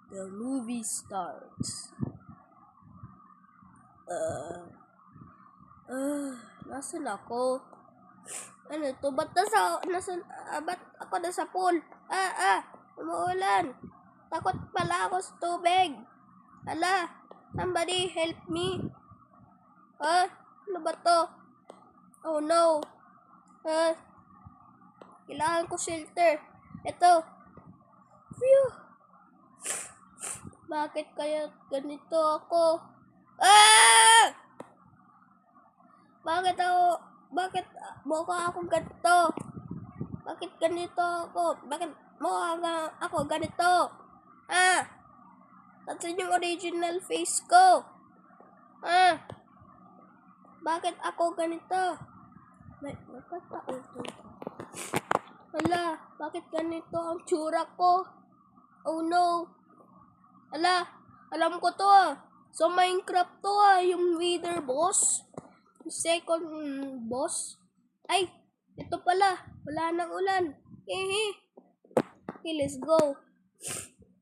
The movie starts. Nasaan ako? Ano to? Ba't ako nasa pool? Umuulan. Takot pala ako sa tubig. Hala, somebody help me. Ano ba to? Oh no. Kailangan ko shelter. Ito. Phew. Bakit kaya ganito ako? Bakit mukha akong ganito? Bakit ganito ako? Bakit mukha ako ganito? That's yung original face ko. Bakit ako ganito? Hala, bakit ganito ang tsura ko? Oh no. Hala, alam ko to So Minecraft to yung Wither boss. Yung second boss. Ay, ito pala. Wala nang ulan. Okay, let's go.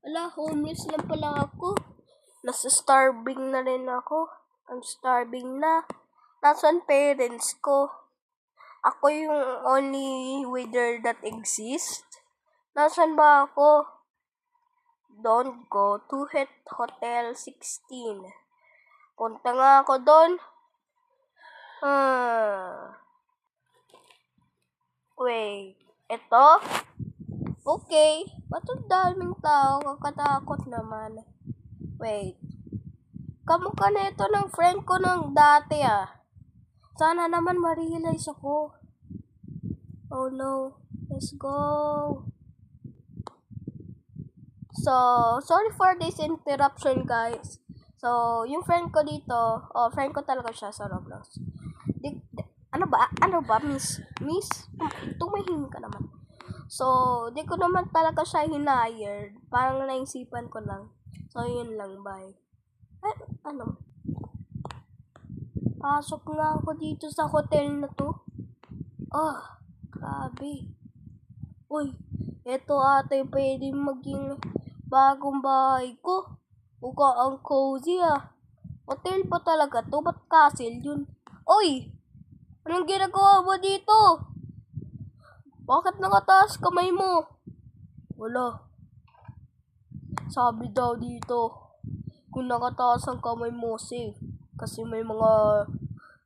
Hala, homeless lang pala ako. Nasa starving na rin ako. I'm starving na. Nasaan parents ko? Ako yung only wither that exists. Nasaan ba ako? Don't go to Hotel 16. Punta nga ako doon. Wait, ito? Okay. Ba't ang daming tao? Kakatakot naman. Wait. Kamukha na ito ng friend ko nung dati Sana naman ma-realize ako. Oh no. Let's go. So, sorry for this interruption, guys. So, yung friend ko dito, friend ko talaga siya sa Roblox. Ano ba, miss? Tumahimik ka naman. So, di ko naman talaga siya hinahired. Parang naisipan ko lang. So, yun lang, bye. Ano? Pasok nga ako dito sa hotel na to. Grabe. Uy, eto ate pwede maging bagong bahay ko. Mukha ang cozy Hotel pa talaga to? Ba't castle yun? Uy! Anong ginagawa mo dito? Bakit nakataas kamay mo? Wala. Sabi daw dito, kung nakataas ang kamay mo, safe. Kasi may mga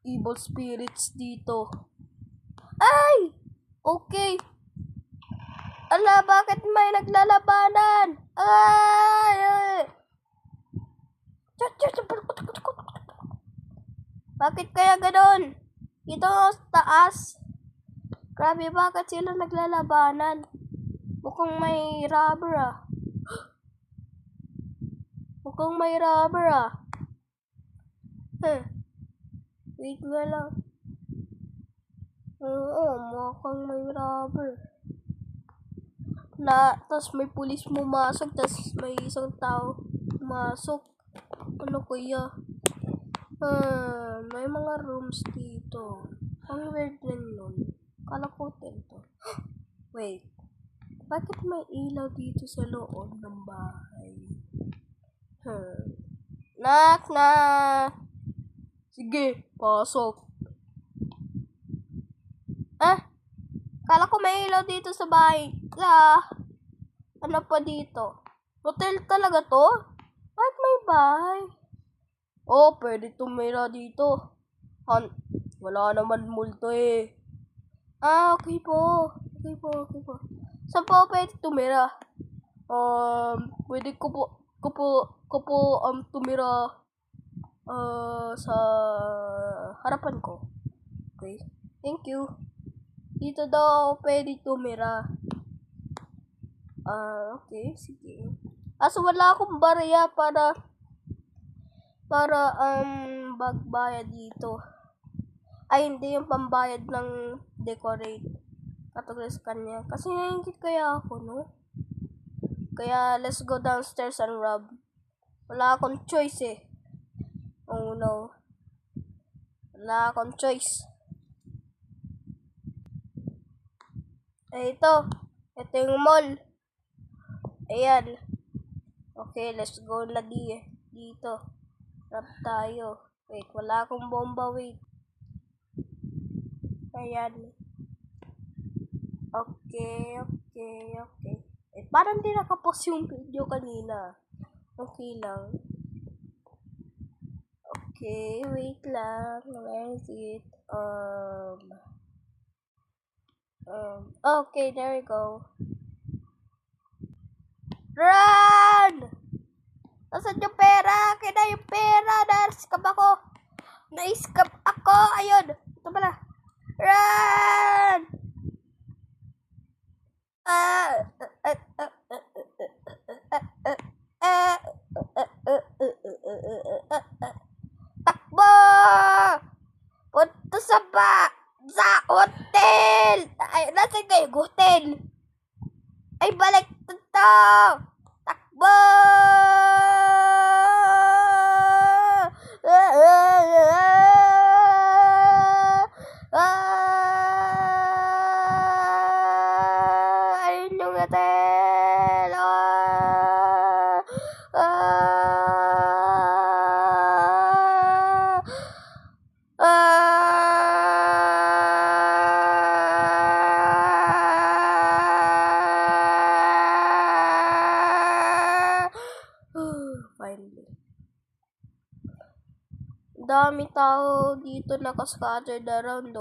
evil spirits dito. Ay! Okay. Ala, bakit may naglalabanan? Ay! Bakit kaya ganon? Dito sa taas. Grabe, bakit sila naglalabanan? Mukhang may rubber Mukhang may rubber Wait nga lang. Oo, mukhang may rubber. Tas may pulis pumasok, tas may isang tao pumasok. Ano kuya? May mga rooms dito. Ang weird rin nun. Kala ko hotel to. Wait. Bakit may ilaw dito sa loob ng bahay? Knock! Sige, pasok. Kala ko may ilaw dito sa bahay. Ano pa dito? Hotel talaga to? Bakit may bahay? Pwede tumira dito. Wala naman multo Okay po. Saan po pwede tumira? Pwede ko po tumira sa harapan ko. Okay. Thank you. Dito daw pwede tumira. Okay, sige. So wala akong barya para magbayad dito. Ay, hindi yung pambayad ng decorate. Katulad sa kanya. Kasi naingit kaya ako, no? Kaya, let's go downstairs and rob. Wala akong choice Oh, no. Wala akong choice. Ito. Ito yung mall. Ayan. Okay, let's go na dito. Rap tayo. Wait, wala akong bomba. Wait. Ayan. Okay. Parang di nakapos yung video kanina. Okay lang. Okay, wait lang. Where is it? Okay, there we go. Run! Nasaan yung pera? Akin na yung pera. Na-scam ako. Na-scam ako. Ayun. Ito pala. Run! Takbo! Punta sa hotel! Ay, nasa kayo hotel? Ay, balik to! Takbo! Ayun yung hotel! Finally. Dami tao dito nakascattered around,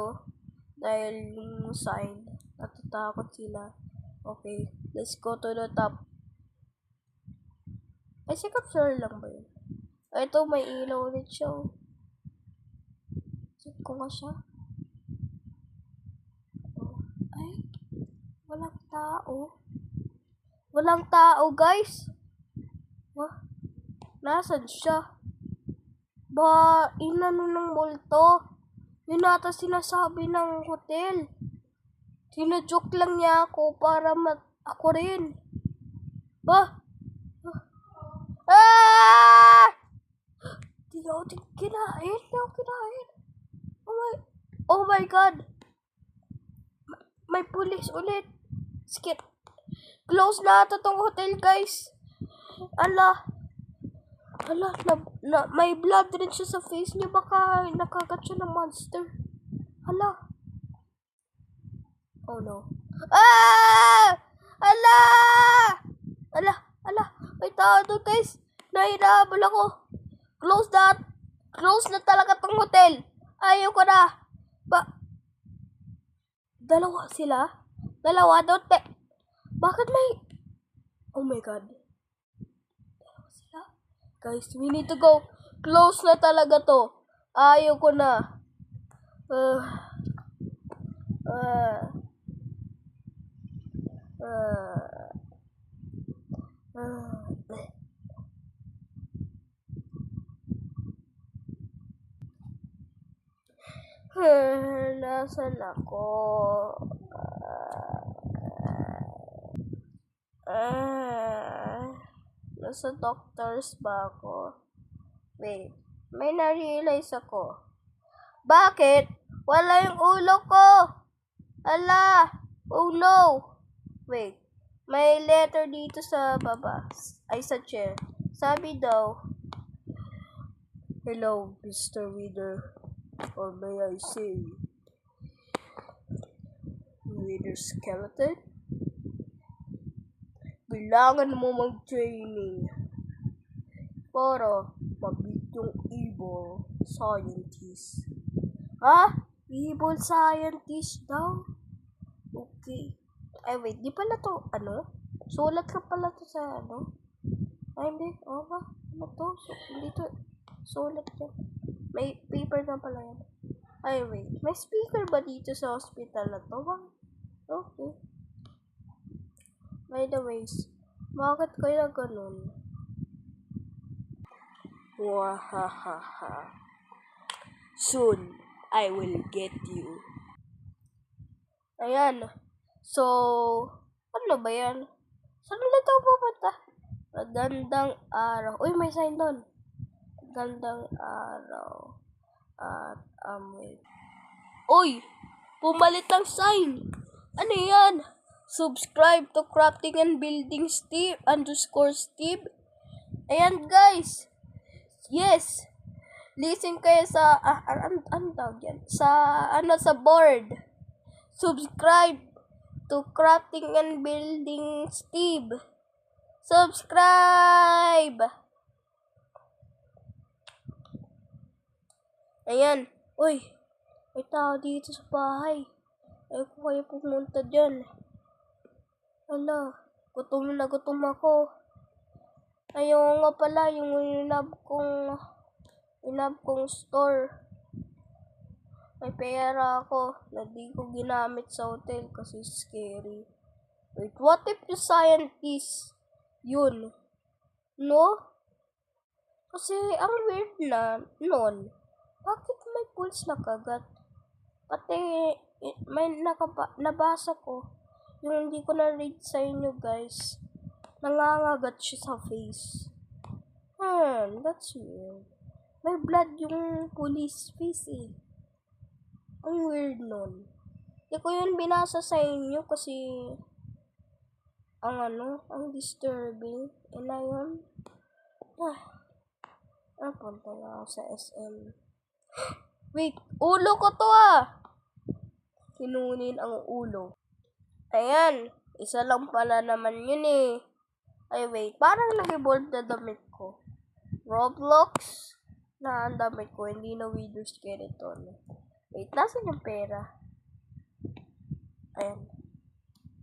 dahil yung sign. Natatakot sila. Okay, let's go to the top. Ay, second floor lang ba yun? Ito, may ilaw ulit siya. Check ko nga siya. Ay, walang tao. Walang tao, guys. Nasaan siya? Ba, inano ng multo? Yun ata sinasabi ng hotel. Sinajoke lang niya ako para ako rin. Di ako kinain. Oh my God. May pulis ulit. Skip. Close na ata tong hotel, guys. Ala, may blood rin siya sa face niya. Baka nakagat siya ng monster. Ala. Oh no. Ala. May tao doon, guys. Nahirahabol ako. Close na talaga tong hotel. Ayaw ko na. Dalawa sila? Dalawa doon. Bakit may... Oh my God. Dalawa sila? Guys, we need to go. Close na talaga to. Ayaw ko na. Nasaan ako? Nasa doctors ba ako? Wait, may na-realize ako. Bakit? Wala yung ulo ko! Ala! Oh no! Wait, may letter dito sa baba. Ay, sa chair. Sabi daw, "Hello, Mr. Reader. Or may I say, Reader Skeleton? Kailangan mo mag-training para mabit yung evil scientist." Ha? Evil scientist daw? Okay. Ay, wait. Di pala to, sulat ka pala to sa, Ay, hindi. Oo ba? Ano to? Hindi to, sulat ka. May paper na pala yan. Ay, wait. May speaker ba dito sa hospital na to? Okay. By the ways, bakit kaya ganun? Wahahaha. Soon, I will get you. Ayan. So, ano ba yan? Saan ulit ako pupunta? Magandang araw. Uy, may sign doon. Magandang araw. At wait. Uy! Pumalit ng sign! Ano yan? Subscribe to Crafting and Building Steve _Steve. Ayan guys. Yes. Listen kayo sa ano tawag yan? Sa board. Subscribe to Crafting and Building Steve. Subscribe. Ayan. Uy. May tao dito sa bahay. Ayaw ko kayo pumunta dyan. Hala. Gutom na gutom ako. Ayaw nga pala yung inab kong store. May pera ako na di ko ginamit sa hotel kasi scary. Wait, what if the scientist yun? No? Kasi ang weird na nun. Bakit may pulse na kagat? Pati may nabasa ko. Yung hindi ko na-read sa inyo guys. Nangangagat siya sa face. That's weird. May blood yung police face eh. Ang weird nun. Hindi ko yun binasa sa inyo kasi ang disturbing. E na yun. Punta na ako sa SM. Wait, ulo ko to Kinunin ang ulo. Ayan, isa lang pala naman yun eh. Ay wait, parang nag-evolve na damit ko. Roblox na ang damit ko, hindi na Wither Skeleton. Wait, nasan yung pera?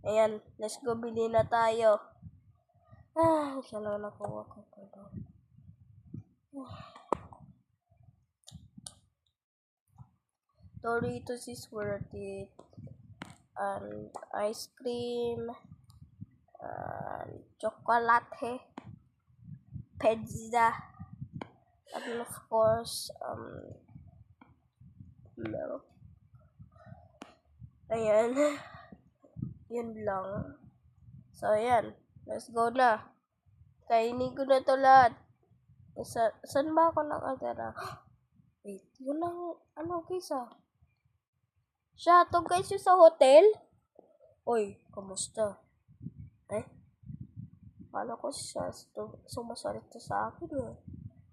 Ayan, let's go, bili na tayo. Isa lang nakuha ko pa doon. Doritos is worth it. And ice cream. And chocolate. Pizza. And of course, milk. Ayan. Yun lang. So, ayan. Let's go na. Kainin ko na to lahat. Saan ba ako nakatira? Wait, yun ang guys Siya, to guys yung sa hotel? Oy, kamusta? Kala ko siya sumasalit sa akin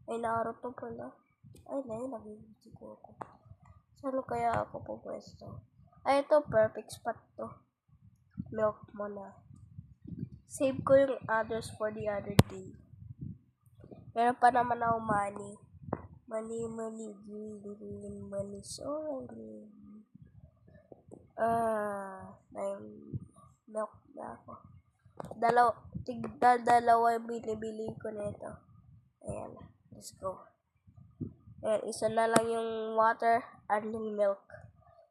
Ay, Naruto pala. Ay, nagigiti ko ako. Saan kaya ako pupwesto? Ay, ito, perfect spot to. Milk mo na. Save ko yung others for the other day. Meron pa naman ako money. Money, green, money, so green. May milk na ako. Dalawa yung binibili ko nito. Ayan, let's go. Ayan, isa na lang yung water and yung milk.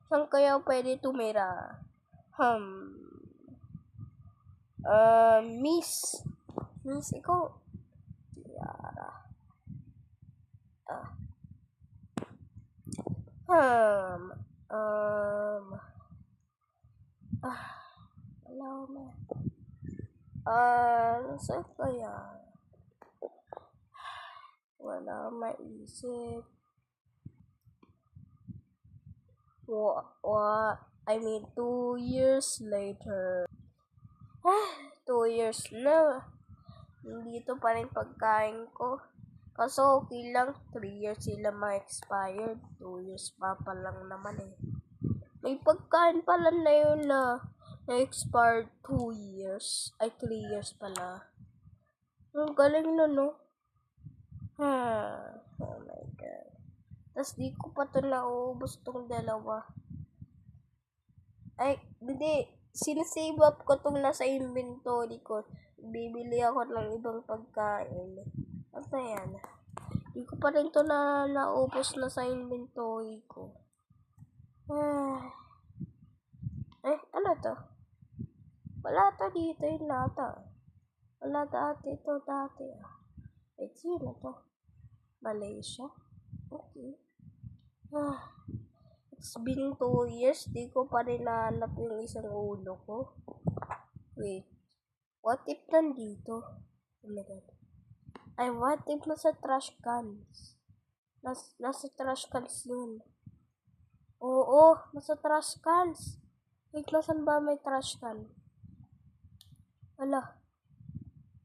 Saan kaya pwede tumira? Miss, ikaw. Tiara. Wala na. Saan kaya? Wala maisip. 2 years later. 2 years na. Hindi ito pa rin pagkain ko. Kaso okay lang, 3 years sila ma-expired. 2 years pa lang naman eh. May pagkain pala na yun na-expired 2 years. Ay, 3 years pala. Ang galing na, no? Oh my God. Tapos di ko pa ito nauubos tong dalawa. Ay, hindi. Sinasave up ko itong nasa inventory ko. Bibili ako ng ibang pagkain. At ayan. Di ko pa rin ito naubos na sa inventory ko. Ano to? Wala to dito yung lata. Wala dati ito dati. Sino to? Malaysia? Okay. It's been 2 years, di ko pa rin nahanap yung isang ulo ko. Wait, what if nandito? Oh my God. Ay, what if nasa trash cans? Nasa trash cans yun. Oo, nasa trash cans. Wait, nasan ba may trash can? Wala.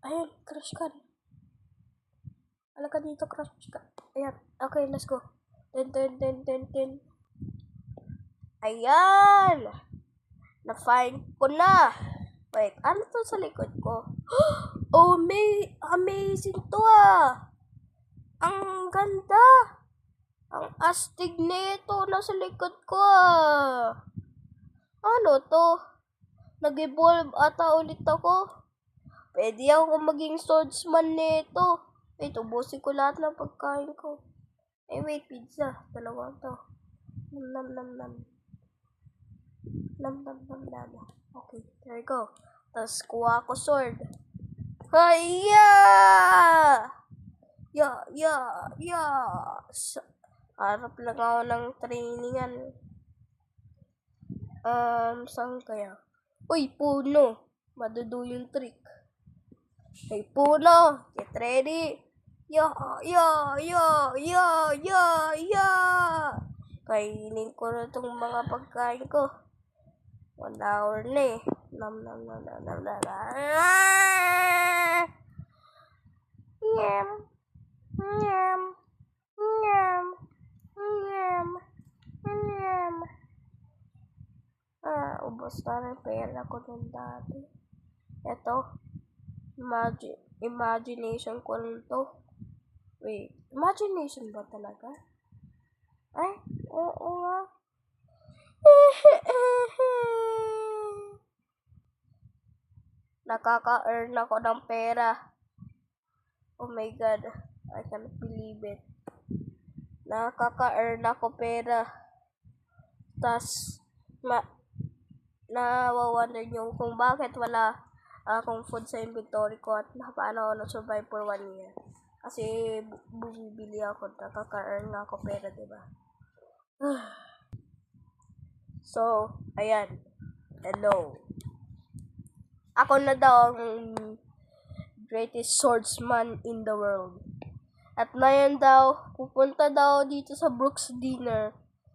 Ayun, trash can. Alaka dito, crush ka. Ayan. Okay, let's go. Ten. Ayan! Na-find ko na. Wait, ano to sa likod ko? Oh, may amazing to ah. Ang ganda. Ang astig nito nasa likod ko ah. Ano to? Nag-evolve ata ulit ako. Pwede ako maging swordsman nito. Wait, ubusin ko lahat ng pagkain ko. Wait, pizza. Dalawa to. Nam. Nam. Okay, there we go. Tapos kuha ko sword. Hiya! Ya. Harap lang ako ng trainingan. Saan kaya? Uy, puno. Madudo yung trick. Hey, puno. Get ready. Ya. Kainin ko na itong mga pagkain ko. 1 hour na eh. Nam. Ubos na rin pera ko nun dati. Ito, imagination ko lang to. Wait, imagination ba talaga? Ay, oo nga. Nakaka-earn ako ng pera. Oh my God, I can't believe it. Nakaka-earn ako pera. Tas, nawawonder nyo kung bakit wala akong food sa inventory ko at paano ako na-survive for 1 year. Kasi bumibili ako, nakaka-earn na ako pera, diba? So, ayan. Hello. Ako na daw ang greatest swordsman in the world. At ngayon daw, pupunta daw dito sa Brooks Dinner